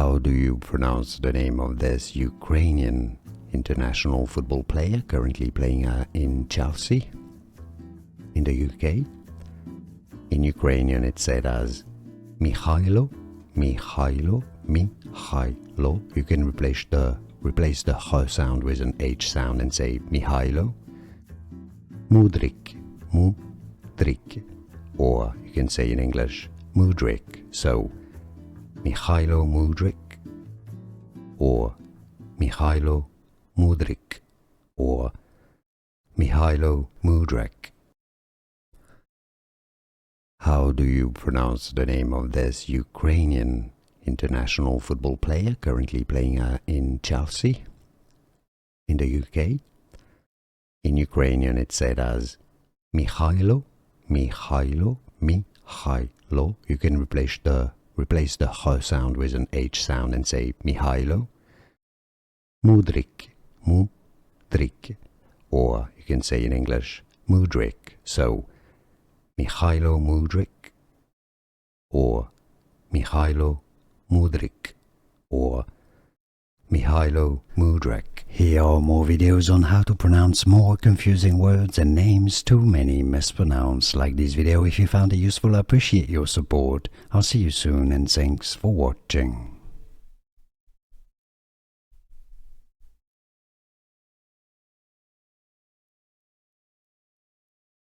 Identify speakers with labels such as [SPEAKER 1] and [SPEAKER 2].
[SPEAKER 1] How do you pronounce the name of this Ukrainian international football player currently playing in Chelsea in the UK? In Ukrainian it's said as Mykhailo. You can replace the h sound with an h sound and say Mykhailo Mudrick, or you can say in English Mudrick. So Mykhailo Mudrick, or Mykhailo Mudrick, or Mykhailo Mudrick. How do you pronounce the name of this Ukrainian international football player currently playing in Chelsea in the UK? In Ukrainian it's said as Mykhailo. You can replace the h sound with an h sound and say Mykhailo Mudrick, or you can say in English Mudrick. So Mykhailo Mudrick, or Mykhailo Mudrick, or Mykhailo Mudrick. Here are more videos on how to pronounce more confusing words and names too many mispronounced. Like this video if you found it useful. I appreciate your support. I'll see you soon and thanks for watching.